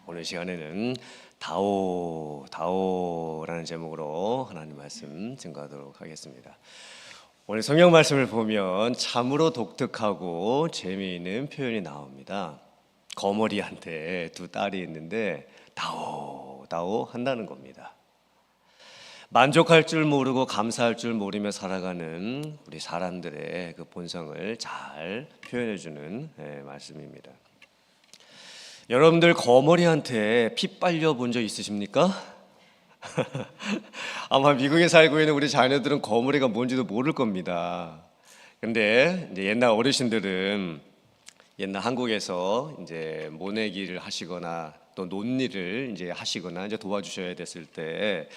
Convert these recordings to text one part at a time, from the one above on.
오늘 시간에는 다오라는 제목으로 하나님 말씀 증거하도록 하겠습니다. 오늘 성경 말씀을 보면 참으로 독특하고 재미있는 표현이 나옵니다. 거머리한테 두 딸이 있는데 다오 한다는 겁니다. 만족할 줄 모르고 감사할 줄 모르며 살아가는 우리 사람들의 그 본성을 잘 표현해주는 말씀입니다. 여러분들 거머리한테 피 빨려 본 적 있으십니까? 아마 미국에 살고 있는 우리 자녀들은 거머리가 뭔지도 모를 겁니다. 근데 이제 옛날 어르신들은 옛날 한국에서 이제 모내기를 하시거나 또 논일을 이제 하시거나 이제 도와주셔야 됐을 때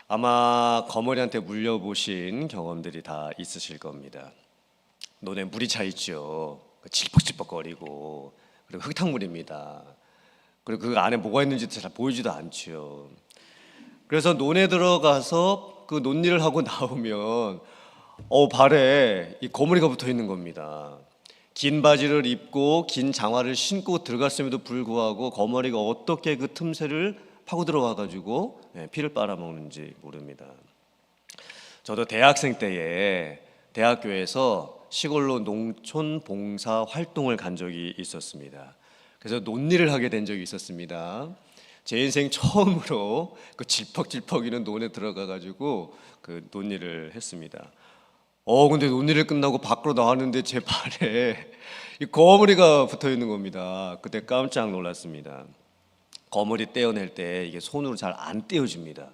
아마 거머리한테 물려보신 경험들이 다 있으실 겁니다. 논에 물이 차 있죠. 질퍽질퍽거리고 그리고 흙탕물입니다. 그리고 그 안에 뭐가 있는지도 잘 보이지도 않죠. 그래서 논에 들어가서 그 논일을 하고 나오면 발에 이 거머리가 붙어 있는 겁니다. 긴 바지를 입고 긴 장화를 신고 들어갔음에도 불구하고 거머리가 어떻게 그 틈새를 파고 들어와 가지고 피를 빨아먹는지 모릅니다. 저도 대학생 때에 대학교에서 시골로 농촌 봉사 활동을 간 적이 있었습니다. 그래서 논일을 하게 된 적이 있었습니다. 제 인생 처음으로 그 질퍽질퍽이는 논에 들어가 가지고 그 논일을 했습니다. 근데 논일을 끝나고 밖으로 나왔는데 제 발에 이 거머리가 붙어 있는 겁니다. 그때 깜짝 놀랐습니다. 거머리 떼어낼 때 이게 손으로 잘 안 떼어집니다.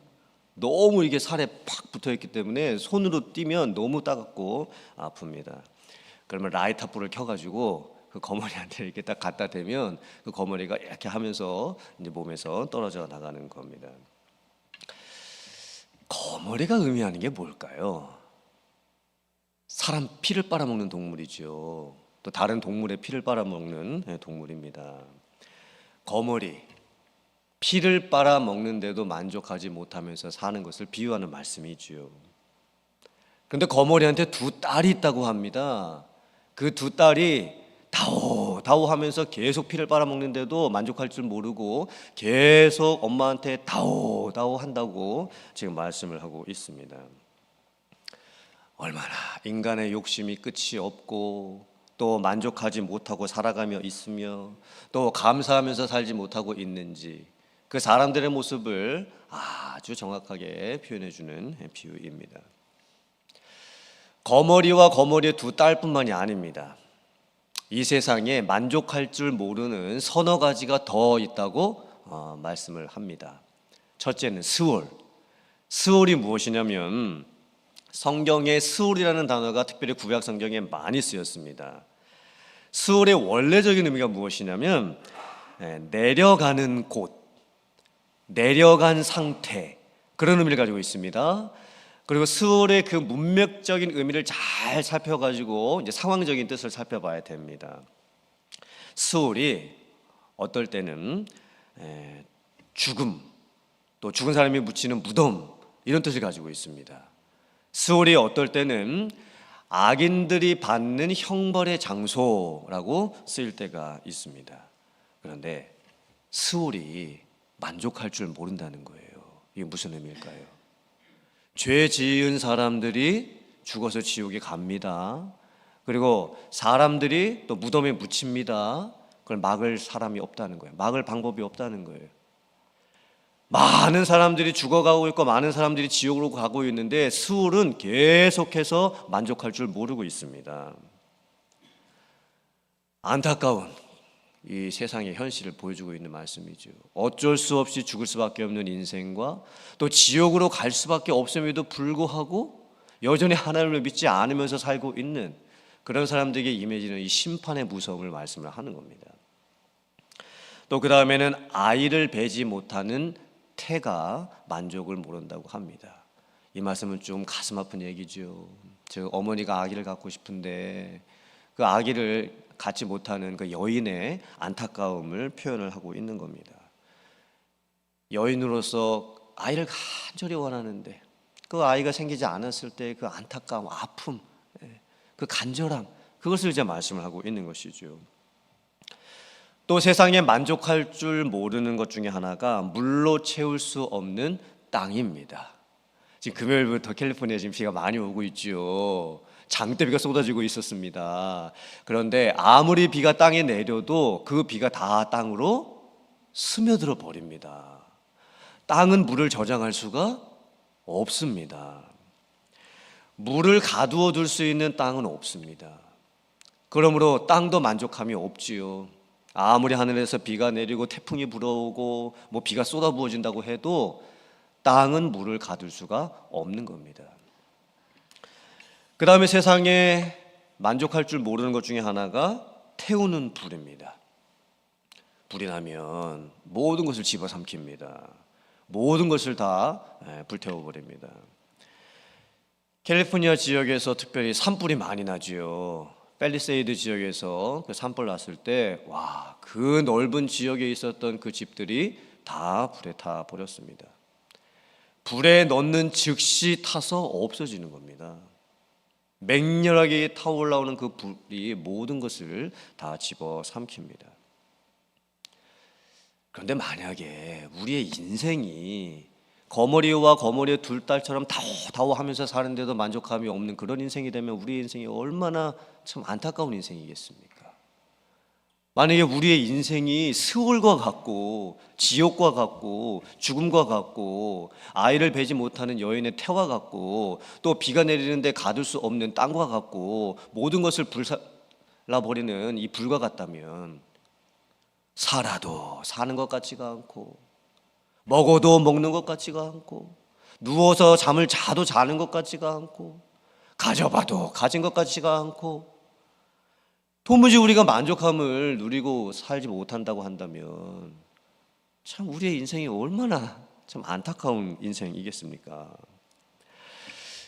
너무 이게 살에 팍 붙어있기 때문에 손으로 띄면 너무 따갑고 아픕니다. 그러면 라이터 불을 켜가지고 그 거머리한테 이렇게 딱 갖다 대면 그 거머리가 이렇게 하면서 이제 몸에서 떨어져 나가는 겁니다. 거머리가 의미하는 게 뭘까요? 사람 피를 빨아먹는 동물이죠. 또 다른 동물의 피를 빨아먹는 동물입니다. 거머리, 피를 빨아먹는데도 만족하지 못하면서 사는 것을 비유하는 말씀이지요. 그런데 거머리한테 두 딸이 있다고 합니다. 그 두 딸이 다오 하면서 계속 피를 빨아먹는데도 만족할 줄 모르고 계속 엄마한테 다오 한다고 지금 말씀을 하고 있습니다. 얼마나 인간의 욕심이 끝이 없고 또 만족하지 못하고 살아가며 있으며 또 감사하면서 살지 못하고 있는지 그 사람들의 모습을 아주 정확하게 표현해주는 비유입니다. 거머리와 거머리의 두 딸뿐만이 아닙니다. 이 세상에 만족할 줄 모르는 서너 가지가 더 있다고 말씀을 합니다. 첫째는 스올. 스올이 무엇이냐면 성경에 스올이라는 단어가 특별히 구약 성경에 많이 쓰였습니다. 스올의 원래적인 의미가 무엇이냐면 내려가는 곳, 내려간 상태, 그런 의미를 가지고 있습니다. 그리고 스올의 그 문맥적인 의미를 잘 살펴가지고 이제 상황적인 뜻을 살펴봐야 됩니다. 스올이 어떨 때는 죽음, 또 죽은 사람이 묻히는 무덤, 이런 뜻을 가지고 있습니다. 스올이 어떨 때는 악인들이 받는 형벌의 장소라고 쓰일 때가 있습니다. 그런데 스올이 만족할 줄 모른다는 거예요. 이게 무슨 의미일까요? 죄 지은 사람들이 죽어서 지옥에 갑니다. 그리고 사람들이 또 무덤에 묻힙니다. 그걸 막을 사람이 없다는 거예요. 막을 방법이 없다는 거예요. 많은 사람들이 죽어가고 있고 많은 사람들이 지옥으로 가고 있는데 스올은 계속해서 만족할 줄 모르고 있습니다. 안타까운 이 세상의 현실을 보여주고 있는 말씀이죠. 어쩔 수 없이 죽을 수밖에 없는 인생과 또 지옥으로 갈 수밖에 없음에도 불구하고 여전히 하나님을 믿지 않으면서 살고 있는 그런 사람들에게 임해지는 이 심판의 무서움을 말씀을 하는 겁니다. 또 그 다음에는 아이를 베지 못하는 태가 만족을 모른다고 합니다. 이 말씀은 좀 가슴 아픈 얘기죠. 즉 어머니가 아기를 갖고 싶은데 그 아기를 갖지 못하는 그 여인의 안타까움을 표현을 하고 있는 겁니다. 여인으로서 아이를 간절히 원하는데 그 아이가 생기지 않았을 때 그 안타까움, 아픔, 그 간절함, 그것을 이제 말씀을 하고 있는 것이죠. 또 세상에 만족할 줄 모르는 것 중에 하나가 물로 채울 수 없는 땅입니다. 지금 금요일부터 캘리포니아 지금 비가 많이 오고 있죠. 장대비가 쏟아지고 있었습니다. 그런데 아무리 비가 땅에 내려도 그 비가 다 땅으로 스며들어 버립니다. 땅은 물을 저장할 수가 없습니다. 물을 가두어 둘 수 있는 땅은 없습니다. 그러므로 땅도 만족함이 없지요. 아무리 하늘에서 비가 내리고 태풍이 불어오고 비가 쏟아부어진다고 해도 땅은 물을 가둘 수가 없는 겁니다. 그 다음에 세상에 만족할 줄 모르는 것 중에 하나가 태우는 불입니다. 불이 나면 모든 것을 집어삼킵니다. 모든 것을 다 불태워버립니다. 캘리포니아 지역에서 특별히 산불이 많이 나지요. 팰리세이드 지역에서 그 산불 났을 때 그 넓은 지역에 있었던 그 집들이 다 불에 타 버렸습니다. 불에 넣는 즉시 타서 없어지는 겁니다. 맹렬하게 타올라오는 그 불이 모든 것을 다 집어삼킵니다. 그런데 만약에 우리의 인생이 거머리와 거머리의 두 딸처럼 다오하면서 사는데도 만족감이 없는 그런 인생이 되면 우리의 인생이 얼마나 참 안타까운 인생이겠습니까? 만약에 우리의 인생이 스올과 같고 지옥과 같고 죽음과 같고 아이를 뵈지 못하는 여인의 태와 같고 또 비가 내리는데 가둘 수 없는 땅과 같고 모든 것을 불살라버리는 이 불과 같다면 살아도 사는 것 같지가 않고 먹어도 먹는 것 같지가 않고 누워서 잠을 자도 자는 것 같지가 않고 가져봐도 가진 것 같지가 않고 도무지 우리가 만족함을 누리고 살지 못한다고 한다면 참 우리의 인생이 얼마나 참 안타까운 인생이겠습니까?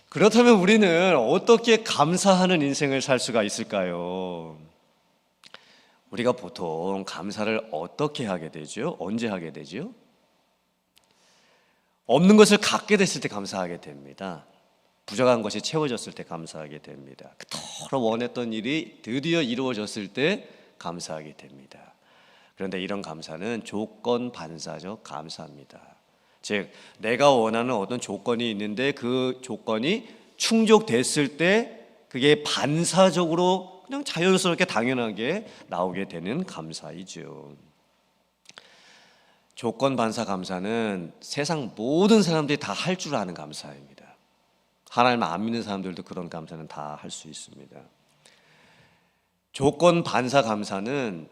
그렇다면 우리는 어떻게 감사하는 인생을 살 수가 있을까요? 우리가 보통 감사를 어떻게 하게 되죠? 언제 하게 되죠? 없는 것을 갖게 됐을 때 감사하게 됩니다. 부족한 것이 채워졌을 때 감사하게 됩니다. 그토록 원했던 일이 드디어 이루어졌을 때 감사하게 됩니다. 그런데 이런 감사는 조건 반사적 감사입니다. 즉 내가 원하는 어떤 조건이 있는데 그 조건이 충족됐을 때 그게 반사적으로 그냥 자연스럽게 당연하게 나오게 되는 감사이죠. 조건 반사 감사는 세상 모든 사람들이 다 할 줄 아는 감사입니다. 하나님 안 믿는 사람들도 그런 감사는 다 할 수 있습니다. 조건 반사 감사는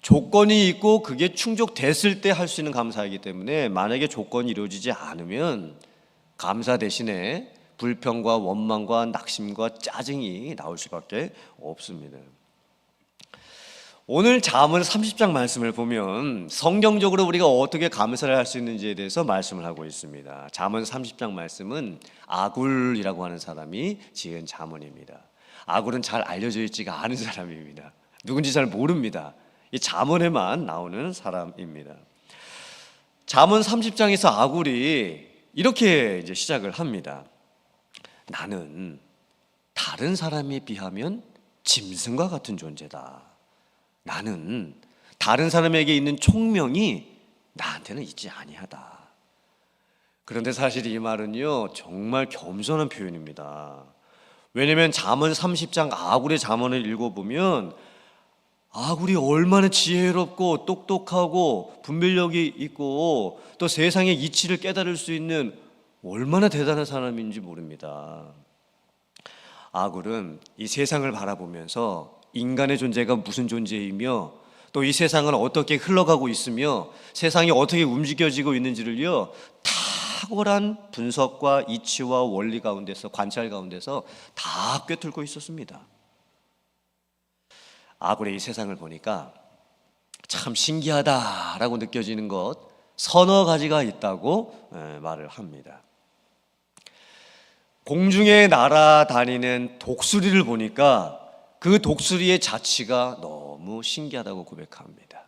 조건이 있고 그게 충족됐을 때 할 수 있는 감사이기 때문에 만약에 조건이 이루어지지 않으면 감사 대신에 불평과 원망과 낙심과 짜증이 나올 수밖에 없습니다. 오늘 잠언 30장 말씀을 보면 성경적으로 우리가 어떻게 감사를 할 수 있는지에 대해서 말씀을 하고 있습니다. 잠언 30장 말씀은 아굴이라고 하는 사람이 지은 잠언입니다. 아굴은 잘 알려져 있지가 않은 사람입니다. 누군지 잘 모릅니다. 이 잠언에만 나오는 사람입니다. 잠언 30장에서 아굴이 이렇게 이제 시작을 합니다. 나는 다른 사람에 비하면 짐승과 같은 존재다. 나는 다른 사람에게 있는 총명이 나한테는 있지 아니하다. 그런데 사실 이 말은요 정말 겸손한 표현입니다. 왜냐하면 잠언 30장 아굴의 잠언을 읽어보면 아굴이 얼마나 지혜롭고 똑똑하고 분별력이 있고 또 세상의 이치를 깨달을 수 있는 얼마나 대단한 사람인지 모릅니다. 아굴은 이 세상을 바라보면서 인간의 존재가 무슨 존재이며 또 이 세상은 어떻게 흘러가고 있으며 세상이 어떻게 움직여지고 있는지를요 탁월한 분석과 이치와 원리 가운데서 관찰 가운데서 다 꿰뚫고 있었습니다. 아굴의 이 세상을 보니까 참 신기하다라고 느껴지는 것 서너 가지가 있다고 말을 합니다. 공중에 날아다니는 독수리를 보니까 그 독수리의 자치가 너무 신기하다고 고백합니다.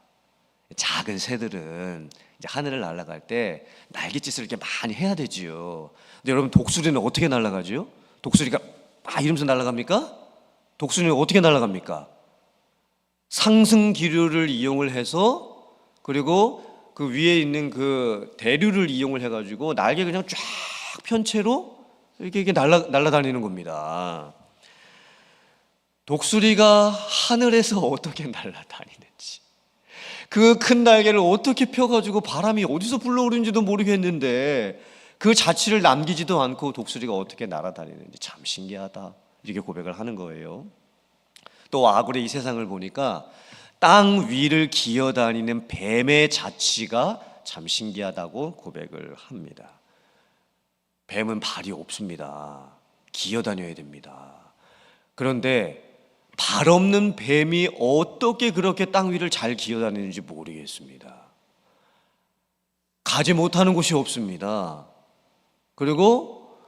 작은 새들은 이제 하늘을 날아갈 때 날갯짓을 이렇게 많이 해야 되지요. 근데 여러분 독수리는 어떻게 상승 기류를 이용을 해서, 그리고 그 위에 있는 그 대류를 이용을 해가지고 날개 그냥 쫙 편 채로 이렇게 날아다니는 겁니다. 독수리가 하늘에서 어떻게 날아다니는지, 그 큰 날개를 어떻게 펴가지고 바람이 어디서 불러오는지도 모르겠는데 그 자취를 남기지도 않고 독수리가 어떻게 날아다니는지 참 신기하다, 이렇게 고백을 하는 거예요. 또 아굴의 이 세상을 보니까 땅 위를 기어다니는 뱀의 자취가 참 신기하다고 고백을 합니다. 뱀은 발이 없습니다. 기어다녀야 됩니다. 그런데 발 없는 뱀이 어떻게 그렇게 땅 위를 잘 기어다니는지 모르겠습니다. 가지 못하는 곳이 없습니다. 그리고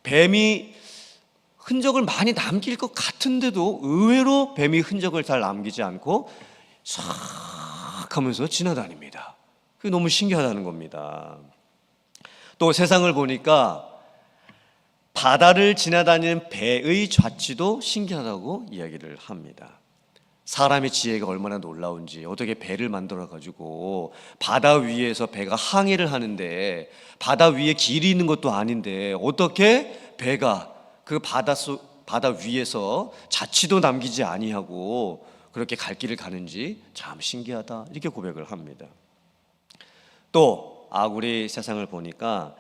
뱀이 흔적을 많이 남길 것 같은데도 의외로 뱀이 흔적을 잘 남기지 않고 싹 하면서 지나다닙니다. 그게 너무 신기하다는 겁니다. 또 세상을 보니까 바다를 지나다니는 배의 좌치도 신기하다고 이야기를 합니다. 사람의 지혜가 얼마나 놀라운지, 어떻게 배를 만들어 가지고 바다 위에서 배가 항해를 하는데, 바다 위에 길이 있는 것도 아닌데 어떻게 배가 그 바다 위에서 자취도 남기지 아니하고 그렇게 갈 길을 가는지 참 신기하다, 이렇게 고백을 합니다. 또 아굴이 세상을 보니까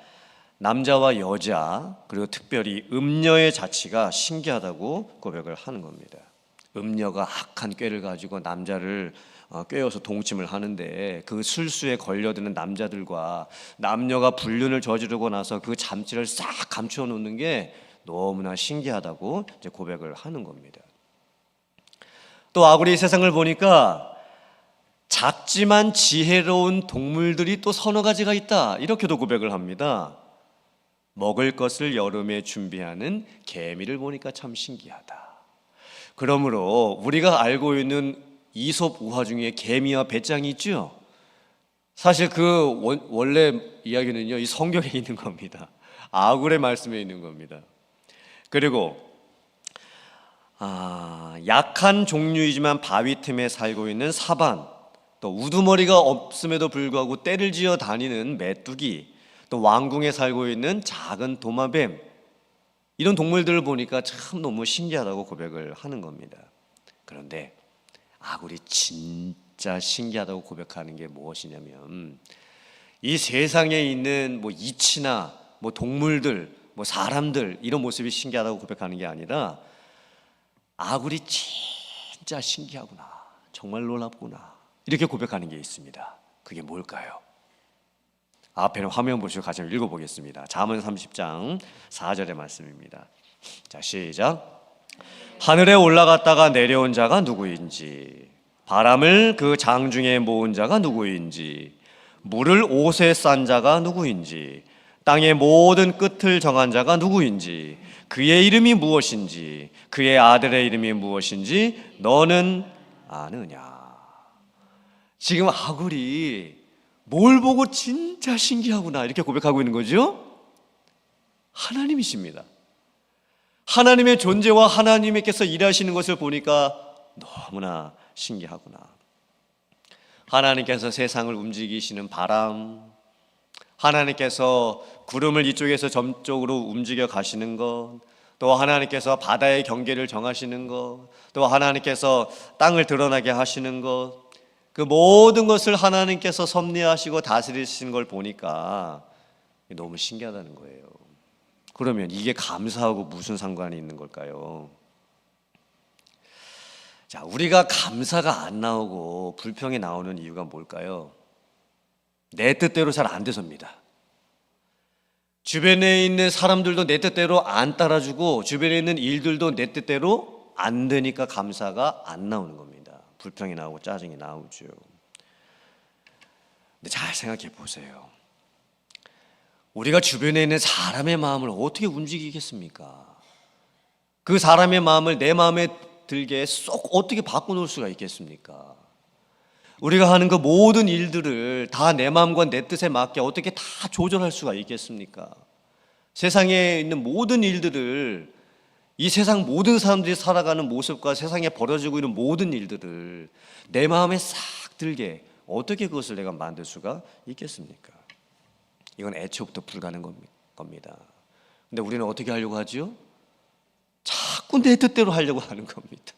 남자와 여자, 그리고 특별히 음녀의 자취가 신기하다고 고백을 하는 겁니다. 음녀가 악한 꾀를 가지고 남자를 꿰어서 동침을 하는데, 그 술수에 걸려드는 남자들과 남녀가 불륜을 저지르고 나서 그 잠재를 싹 감추어 놓는 게 너무나 신기하다고 이제 고백을 하는 겁니다. 또 아굴이 세상을 보니까 작지만 지혜로운 동물들이 또 서너 가지가 있다, 이렇게도 고백을 합니다. 먹을 것을 여름에 준비하는 개미를 보니까 참 신기하다. 그러므로 우리가 알고 있는 이솝 우화 중에 개미와 배짱이 있죠. 사실 그 원래 이야기는요, 이 성경에 있는 겁니다. 아굴의 말씀에 있는 겁니다. 그리고 약한 종류이지만 바위 틈에 살고 있는 사반, 또 우두머리가 없음에도 불구하고 떼를 지어 다니는 메뚜기, 또 왕궁에 살고 있는 작은 도마뱀, 이런 동물들을 보니까 참 너무 신기하다고 고백을 하는 겁니다. 그런데 아굴이 진짜 신기하다고 고백하는 게 무엇이냐면, 이 세상에 있는 뭐 이치나 뭐 동물들, 뭐 사람들, 이런 모습이 신기하다고 고백하는 게 아니라 아굴이 진짜 신기하구나, 정말 놀랍구나, 이렇게 고백하는 게 있습니다. 그게 뭘까요? 앞에는 화면 보시고 같이 읽어보겠습니다. 잠언 30장 4절의 말씀입니다. 자, 시작. 하늘에 올라갔다가 내려온 자가 누구인지, 바람을 그 장중에 모은 자가 누구인지, 물을 옷에 싼 자가 누구인지, 땅의 모든 끝을 정한 자가 누구인지, 그의 이름이 무엇인지, 그의 아들의 이름이 무엇인지 너는 아느냐. 지금 아굴이 뭘 보고 진짜 신기하구나, 이렇게 고백하고 있는 거죠? 하나님이십니다. 하나님의 존재와 하나님께서 일하시는 것을 보니까 너무나 신기하구나. 하나님께서 세상을 움직이시는 바람, 하나님께서 구름을 이쪽에서 저쪽으로 움직여 가시는 것, 또 하나님께서 바다의 경계를 정하시는 것, 또 하나님께서 땅을 드러나게 하시는 것, 그 모든 것을 하나님께서 섭리하시고 다스리시는 걸 보니까 너무 신기하다는 거예요. 그러면 이게 감사하고 무슨 상관이 있는 걸까요? 자, 우리가 감사가 안 나오고 불평이 나오는 이유가 뭘까요? 내 뜻대로 잘 안 돼서입니다. 주변에 있는 사람들도 내 뜻대로 안 따라주고, 주변에 있는 일들도 내 뜻대로 안 되니까 감사가 안 나오는 겁니다. 불평이 나오고 짜증이 나오죠. 근데 잘 생각해 보세요. 우리가 주변에 있는 사람의 마음을 어떻게 움직이겠습니까? 그 사람의 마음을 내 마음에 들게 쏙 어떻게 바꿔놓을 수가 있겠습니까? 우리가 하는 그 모든 일들을 다 내 마음과 내 뜻에 맞게 어떻게 다 조절할 수가 있겠습니까? 세상에 있는 모든 일들을 이 세상 모든 사람들이 살아가는 모습과 세상에 벌어지고 있는 모든 일들을 내 마음에 싹 들게 어떻게 그것을 내가 만들 수가 있겠습니까? 이건 애초부터 불가능한 겁니다. 근데 우리는 어떻게 하려고 하죠? 자꾸 내 뜻대로 하려고 하는 겁니다.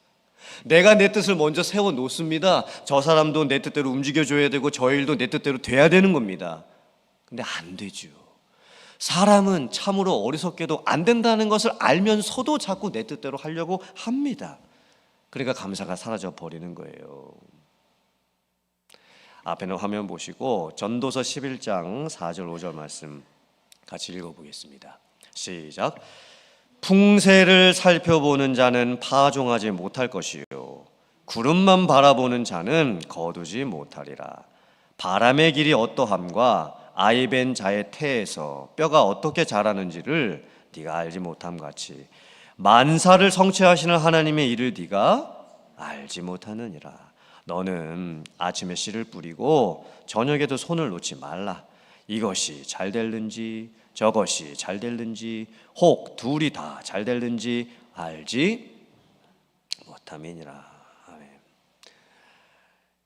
내가 내 뜻을 먼저 세워놓습니다. 저 사람도 내 뜻대로 움직여줘야 되고 저 일도 내 뜻대로 돼야 되는 겁니다. 근데 안 되죠. 사람은 참으로 어리석게도 안 된다는 것을 알면서도 자꾸 내 뜻대로 하려고 합니다. 그러니까 감사가 사라져 버리는 거예요. 앞에는 화면 보시고 전도서 11장 4절 5절 말씀 같이 읽어보겠습니다. 시작. 풍세를 살펴보는 자는 파종하지 못할 것이요 구름만 바라보는 자는 거두지 못하리라. 바람의 길이 어떠함과 아이 벤 자의 태에서 뼈가 어떻게 자라는지를 네가 알지 못함 같이 만사를 성취하시는 하나님의 일을 네가 알지 못하느니라. 너는 아침에 씨를 뿌리고 저녁에도 손을 놓지 말라. 이것이 잘 될는지 저것이 잘 될는지 혹 둘이 다 잘 될는지 알지 못함이니라. 아멘.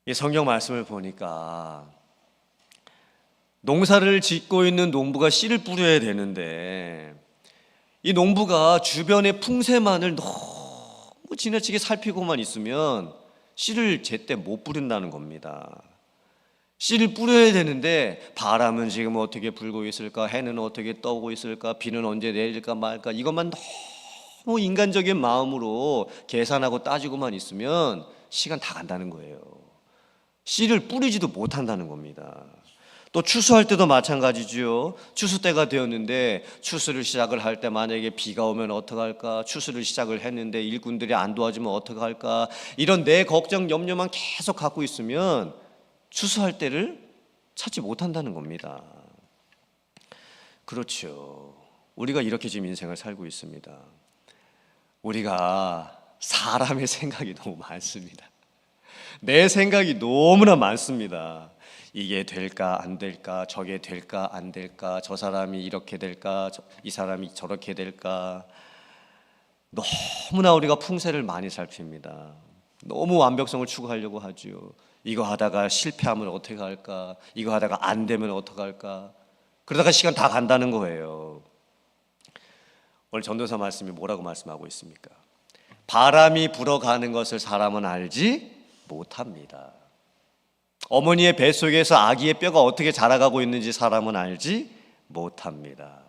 이 성경 말씀을 보니까 농사를 짓고 있는 농부가 씨를 뿌려야 되는데 이 농부가 주변의 풍세만을 너무 지나치게 살피고만 있으면 씨를 제때 못 뿌린다는 겁니다. 씨를 뿌려야 되는데 바람은 지금 어떻게 불고 있을까, 해는 어떻게 떠오고 있을까, 비는 언제 내릴까 말까, 이것만 너무 인간적인 마음으로 계산하고 따지고만 있으면 시간 다 간다는 거예요. 씨를 뿌리지도 못한다는 겁니다. 또 추수할 때도 마찬가지죠. 추수 때가 되었는데 추수를 시작을 할 때 만약에 비가 오면 어떡할까, 추수를 시작을 했는데 일꾼들이 안 도와주면 어떡할까, 이런 내 걱정 염려만 계속 갖고 있으면 추수할 때를 찾지 못한다는 겁니다. 그렇죠. 우리가 이렇게 지금 인생을 살고 있습니다. 우리가 사람의 생각이 너무 많습니다. 내 생각이 너무나 많습니다. 이게 될까 안 될까, 저게 될까 안 될까, 저 사람이 이렇게 될까, 이 사람이 저렇게 될까. 너무나 우리가 풍세를 많이 살핍니다. 너무 완벽성을 추구하려고 하죠. 이거 하다가 실패하면 어떻게 할까, 이거 하다가 안 되면 어떻게 할까. 그러다가 시간 다 간다는 거예요. 오늘 전도사 말씀이 뭐라고 말씀하고 있습니까? 바람이 불어가는 것을 사람은 알지 못합니다. 어머니의 뱃속에서 아기의 뼈가 어떻게 자라가고 있는지 사람은 알지 못합니다.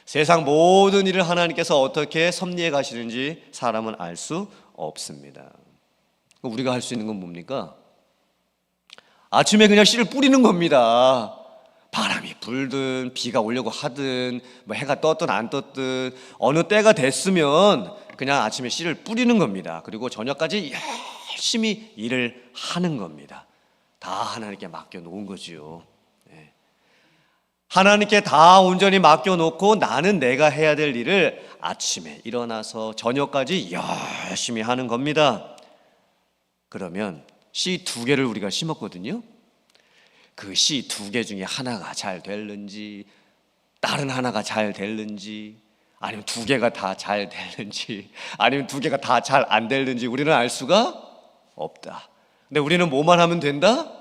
세상 모든 일을 하나님께서 어떻게 섭리해 가시는지 사람은 알 수 없습니다. 우리가 할 수 있는 건 뭡니까? 아침에 그냥 씨를 뿌리는 겁니다. 바람이 불든 비가 오려고 하든 뭐 해가 떴든 안 떴든 어느 때가 됐으면 그냥 아침에 씨를 뿌리는 겁니다. 그리고 저녁까지 열심히 일을 하는 겁니다. 다 하나님께 맡겨놓은 거지요. 하나님께 다 온전히 맡겨놓고 나는 내가 해야 될 일을 아침에 일어나서 저녁까지 열심히 하는 겁니다. 그러면 씨 2개를 우리가 심었거든요. 그 씨 2개 중에 하나가 잘 될는지, 다른 하나가 잘 될는지, 아니면 2개가 다 잘 될는지, 아니면 2개가 다 잘 안 될는지 우리는 알 수가 없다. 근데 우리는 뭐만 하면 된다?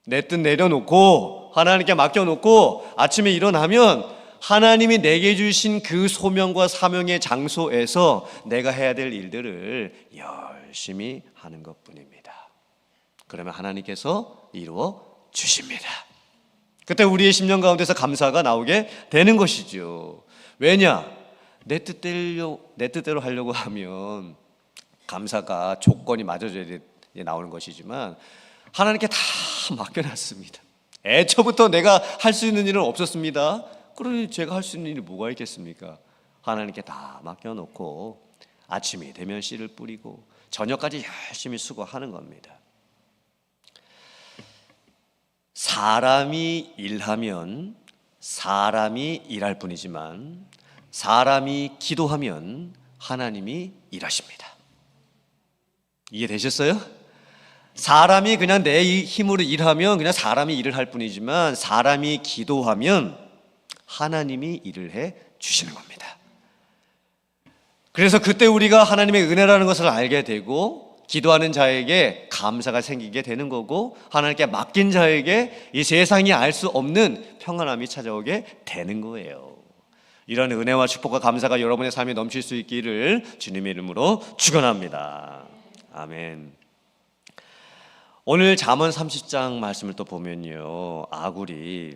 내 뜻 내려놓고 하나님께 맡겨놓고 아침에 일어나면 하나님이 내게 주신 그 소명과 사명의 장소에서 내가 해야 될 일들을 열심히 하는 것뿐입니다. 그러면 하나님께서 이루어 주십니다. 그때 우리의 심령 가운데서 감사가 나오게 되는 것이죠. 왜냐? 내 뜻대로 하려고 하면 감사가 조건이 맞아져야 나오는 것이지만 하나님께 다 맡겨놨습니다. 애초부터 내가 할 수 있는 일은 없었습니다. 그러니 제가 할 수 있는 일이 뭐가 있겠습니까? 하나님께 다 맡겨놓고 아침이 되면 씨를 뿌리고 저녁까지 열심히 수고하는 겁니다. 사람이 일하면 사람이 일할 뿐이지만 사람이 기도하면 하나님이 일하십니다. 이해되셨어요? 사람이 그냥 내 힘으로 일하면 그냥 사람이 일을 할 뿐이지만 사람이 기도하면 하나님이 일을 해 주시는 겁니다. 그래서 그때 우리가 하나님의 은혜라는 것을 알게 되고 기도하는 자에게 감사가 생기게 되는 거고 하나님께 맡긴 자에게 이 세상이 알 수 없는 평안함이 찾아오게 되는 거예요. 이런 은혜와 축복과 감사가 여러분의 삶에 넘칠 수 있기를 주님의 이름으로 축원합니다. 아멘. 오늘 잠언 30장 말씀을 또 보면요, 아굴이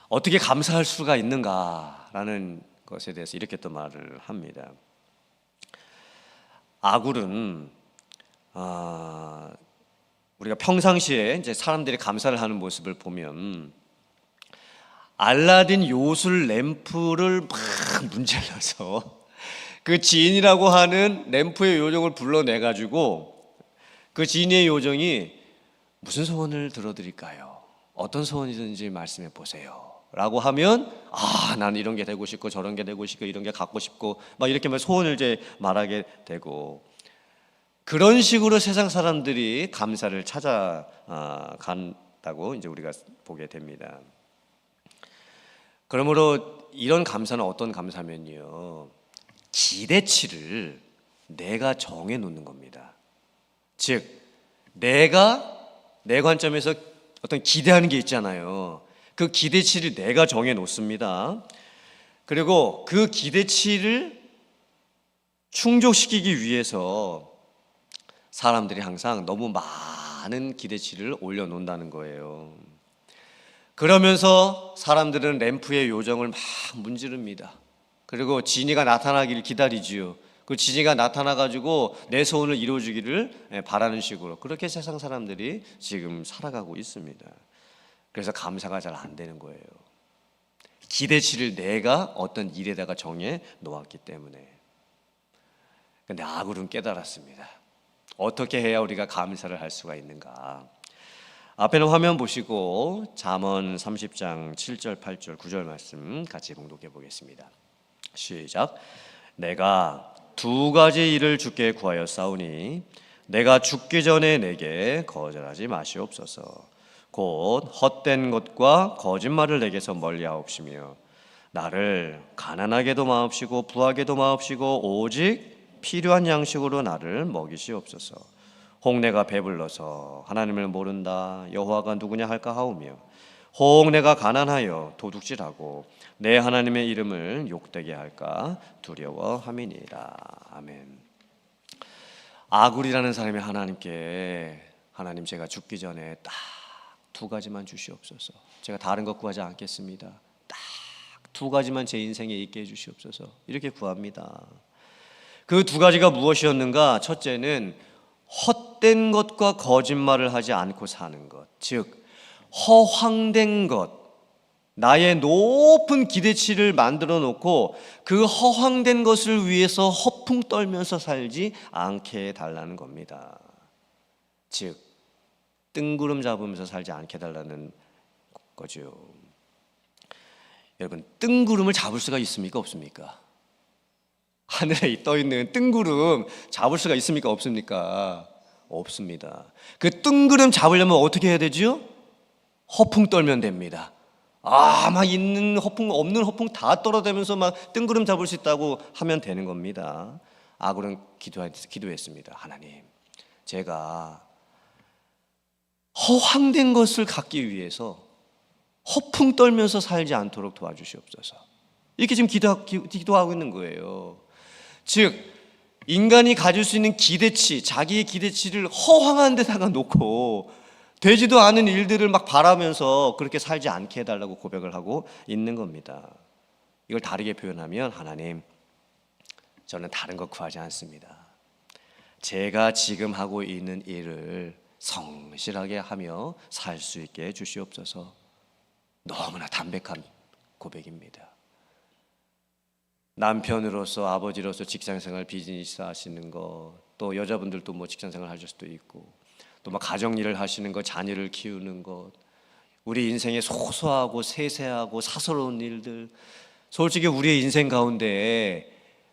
어떻게 감사할 수가 있는가라는 것에 대해서 이렇게 또 말을 합니다. 아굴은 우리가 평상시에 이제 사람들이 감사를 하는 모습을 보면 알라딘 요술 램프를 막 문질러서 그 지인이라고 하는 램프의 요정을 불러내 가지고 그 지인의 요정이 무슨 소원을 들어드릴까요? 어떤 소원이든지 말씀해 보세요 라고 하면 나는 이런 게 되고 싶고 저런 게 되고 싶고 이런 게 갖고 싶고 막 이렇게 소원을 이제 말하게 되고, 그런 식으로 세상 사람들이 감사를 찾아간다고 이제 우리가 보게 됩니다. 그러므로 이런 감사는 어떤 감사면요, 기대치를 내가 정해 놓는 겁니다. 즉 내가 내 관점에서 어떤 기대하는 게 있잖아요. 그 기대치를 내가 정해 놓습니다. 그리고 그 기대치를 충족시키기 위해서 사람들이 항상 너무 많은 기대치를 올려놓는다는 거예요. 그러면서 사람들은 램프의 요정을 막 문지릅니다. 그리고 지니가 나타나기를 기다리지요. 그 지니가 나타나가지고 내 소원을 이루어주기를 바라는 식으로 그렇게 세상 사람들이 지금 살아가고 있습니다. 그래서 감사가 잘 안 되는 거예요. 기대치를 내가 어떤 일에다가 정해 놓았기 때문에. 근데 아굴은 깨달았습니다. 어떻게 해야 우리가 감사를 할 수가 있는가? 앞에는 화면 보시고 잠언 30장 7절, 8절, 9절 말씀 같이 봉독해 보겠습니다. 시작. 내가 두 가지 일을 주께 구하였사오니 내가 죽기 전에 내게 거절하지 마시옵소서. 곧 헛된 것과 거짓말을 내게서 멀리하옵시며 나를 가난하게도 마옵시고 부하게도 마옵시고 오직 필요한 양식으로 나를 먹이시옵소서. 혹 내가 배불러서 하나님을 모른다 여호와가 누구냐 할까 하오며 혹 내가 가난하여 도둑질하고 내 하나님의 이름을 욕되게 할까 두려워함이니라. 아멘. 아굴이라는 사람이 하나님께 하나님 제가 죽기 전에 딱 두 가지만 주시옵소서. 제가 다른 것 구하지 않겠습니다. 딱 두 가지만 제 인생에 있게 해주시옵소서. 이렇게 구합니다. 그 두 가지가 무엇이었는가? 첫째는 헛된 것과 거짓말을 하지 않고 사는 것, 즉 허황된 것, 나의 높은 기대치를 만들어 놓고 그 허황된 것을 위해서 허풍 떨면서 살지 않게 해달라는 겁니다. 즉 뜬구름 잡으면서 살지 않게 해달라는 거죠. 여러분, 뜬구름을 잡을 수가 있습니까? 없습니까? 하늘에 떠 있는 뜬구름 잡을 수가 있습니까? 없습니까? 없습니다. 그 뜬구름 잡으려면 어떻게 해야 되죠? 허풍 떨면 됩니다. 막 있는 허풍 없는 허풍 다 떨어대면서 막 뜬구름 잡을 수 있다고 하면 되는 겁니다. 아굴은 기도했습니다. 하나님, 제가 허황된 것을 갖기 위해서 허풍 떨면서 살지 않도록 도와주시옵소서. 이렇게 지금 기도하고 있는 거예요. 즉 인간이 가질 수 있는 기대치, 자기의 기대치를 허황한 데다가 놓고 되지도 않은 일들을 막 바라면서 그렇게 살지 않게 해달라고 고백을 하고 있는 겁니다. 이걸 다르게 표현하면 하나님, 저는 다른 것 구하지 않습니다. 제가 지금 하고 있는 일을 성실하게 하며 살 수 있게 해주시옵소서. 너무나 담백한 고백입니다. 남편으로서, 아버지로서 직장생활, 비즈니스 하시는 거, 또 여자분들도 뭐 직장생활 하실 수도 있고, 또 막 가정일을 하시는 거, 자녀를 키우는 것, 우리 인생의 소소하고 세세하고 사소로운 일들, 솔직히 우리의 인생 가운데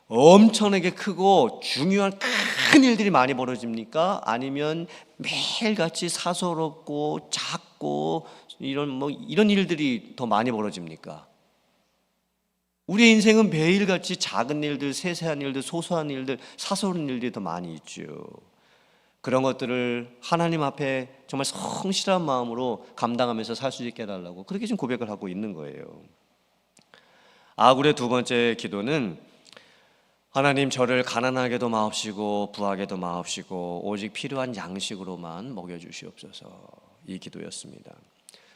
엄청나게 크고 중요한 큰 일들이 많이 벌어집니까? 아니면 매일같이 사소롭고 작고 이런 일들이 더 많이 벌어집니까? 우리의 인생은 매일같이 작은 일들, 세세한 일들, 소소한 일들, 사소한 일들이 더 많이 있죠. 그런 것들을 하나님 앞에 정말 성실한 마음으로 감당하면서 살 수 있게 해달라고 그렇게 지금 고백을 하고 있는 거예요. 아굴의 두 번째 기도는 하나님, 저를 가난하게도 마옵시고 부하게도 마옵시고 오직 필요한 양식으로만 먹여주시옵소서, 이 기도였습니다.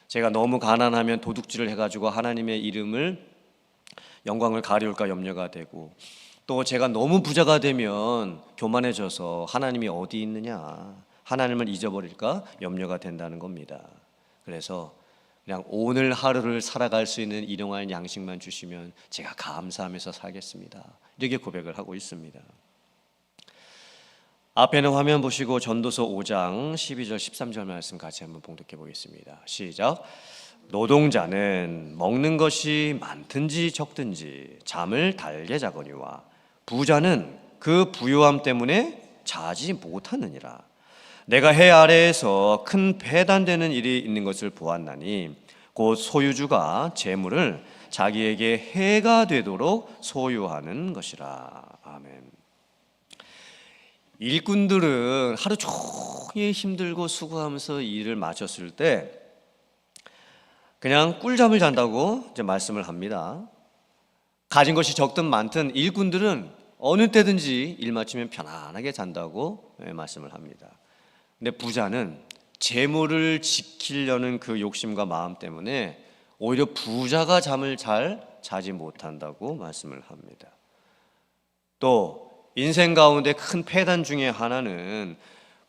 제가 너무 가난하면 도둑질을 해가지고 하나님의 이름을, 영광을 가리울까 염려가 되고, 또 제가 너무 부자가 되면 교만해져서 하나님이 어디 있느냐, 하나님을 잊어버릴까 염려가 된다는 겁니다. 그래서 그냥 오늘 하루를 살아갈 수 있는 일용할 양식만 주시면 제가 감사하면서 살겠습니다, 이렇게 고백을 하고 있습니다. 앞에는 화면 보시고 전도서 5장 12절 13절 말씀 같이 한번 봉독해 보겠습니다. 시작. 노동자는 먹는 것이 많든지 적든지 잠을 달게 자거니와 부자는 그 부유함 때문에 자지 못하느니라. 내가 해 아래에서 큰 배단되는 일이 있는 것을 보았나니 곧 소유주가 재물을 자기에게 해가 되도록 소유하는 것이라. 아멘. 일꾼들은 하루 종일 힘들고 수고하면서 일을 마쳤을 때 그냥 꿀잠을 잔다고 이제 말씀을 합니다. 가진 것이 적든 많든 일꾼들은 어느 때든지 일 마치면 편안하게 잔다고 말씀을 합니다. 근데 부자는 재물을 지키려는 그 욕심과 마음 때문에 오히려 부자가 잠을 잘 자지 못한다고 말씀을 합니다. 또 인생 가운데 큰 폐단 중에 하나는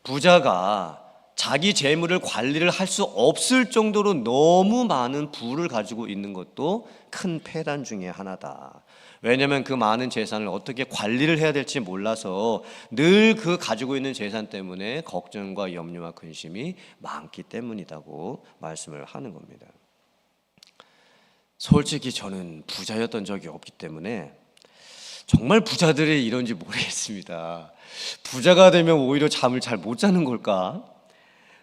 부자가 자기 재물을 관리를 할 수 없을 정도로 너무 많은 부를 가지고 있는 것도 큰 폐단 중에 하나다. 왜냐하면 그 많은 재산을 어떻게 관리를 해야 될지 몰라서 늘 그 가지고 있는 재산 때문에 걱정과 염려와 근심이 많기 때문이라고 말씀을 하는 겁니다. 솔직히 저는 부자였던 적이 없기 때문에 정말 부자들이 이런지 모르겠습니다. 부자가 되면 오히려 잠을 잘 못 자는 걸까?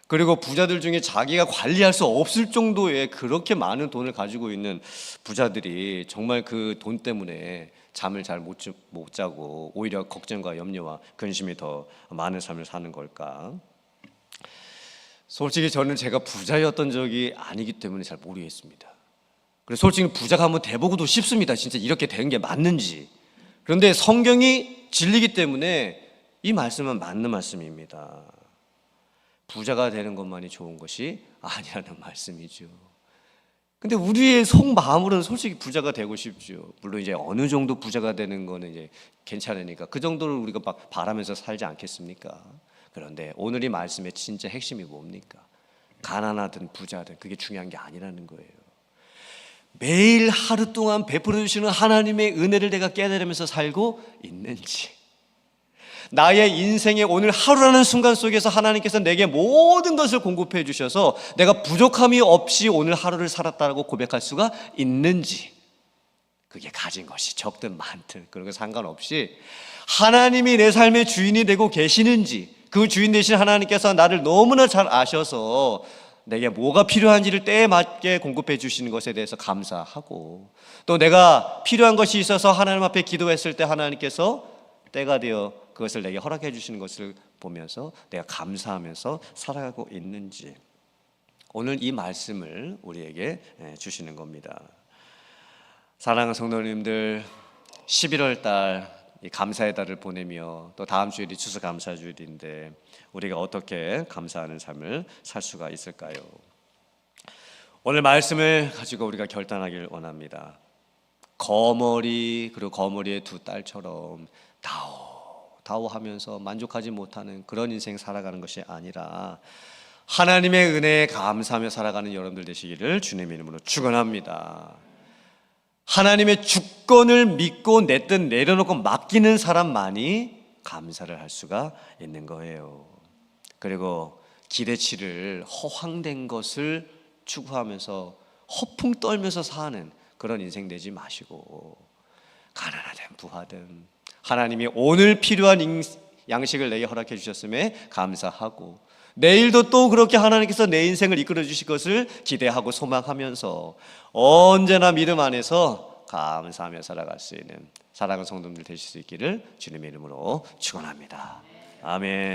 그리고 부자들 중에 자기가 관리할 수 없을 정도의 그렇게 많은 돈을 가지고 있는 부자들이 정말 그 돈 때문에 잠을 잘 못 자고 오히려 걱정과 염려와 근심이 더 많은 삶을 사는 걸까? 솔직히 저는 제가 부자였던 적이 아니기 때문에 잘 모르겠습니다. 그래서 솔직히 부자가 한번 돼보고도 싶습니다. 진짜 이렇게 된 게 맞는지. 그런데 성경이 진리이기 때문에 이 말씀은 맞는 말씀입니다. 부자가 되는 것만이 좋은 것이 아니라는 말씀이죠. 근데 우리의 속마음으로는 솔직히 부자가 되고 싶죠. 물론 이제 어느 정도 부자가 되는 거는 이제 괜찮으니까 그 정도를 우리가 막 바라면서 살지 않겠습니까? 그런데 오늘 이 말씀의 진짜 핵심이 뭡니까? 가난하든 부자든 그게 중요한 게 아니라는 거예요. 매일 하루 동안 베풀어 주시는 하나님의 은혜를 내가 깨달으면서 살고 있는지, 나의 인생의 오늘 하루라는 순간 속에서 하나님께서 내게 모든 것을 공급해 주셔서 내가 부족함이 없이 오늘 하루를 살았다고 고백할 수가 있는지, 그게 가진 것이 적든 많든 그런 거 상관없이 하나님이 내 삶의 주인이 되고 계시는지, 그 주인 되신 하나님께서 나를 너무나 잘 아셔서 내게 뭐가 필요한지를 때에 맞게 공급해 주시는 것에 대해서 감사하고, 또 내가 필요한 것이 있어서 하나님 앞에 기도했을 때 하나님께서 때가 되어 그것을 내게 허락해 주시는 것을 보면서 내가 감사하면서 살아가고 있는지, 오늘 이 말씀을 우리에게 주시는 겁니다. 사랑하는 성도님들, 11월 달 감사의 달을 보내며 또 다음 주일이 추수감사주일인데 우리가 어떻게 감사하는 삶을 살 수가 있을까요? 오늘 말씀을 가지고 우리가 결단하길 원합니다. 거머리, 그리고 거머리의 두 딸처럼 다오하면서 만족하지 못하는 그런 인생 살아가는 것이 아니라 하나님의 은혜에 감사하며 살아가는 여러분들 되시기를 주님의 이름으로 축원합니다. 하나님의 주권을 믿고 내 뜻 내려놓고 맡기는 사람만이 감사를 할 수가 있는 거예요. 그리고 기대치를 허황된 것을 추구하면서 허풍 떨면서 사는 그런 인생 되지 마시고, 가난하든 부하든 하나님이 오늘 필요한 양식을 내게 허락해 주셨음에 감사하고, 내일도 또 그렇게 하나님께서 내 인생을 이끌어 주실 것을 기대하고 소망하면서 언제나 믿음 안에서 감사하며 살아갈 수 있는 사랑하는 성도들 되실 수 있기를 주님의 이름으로 축원합니다. 아멘.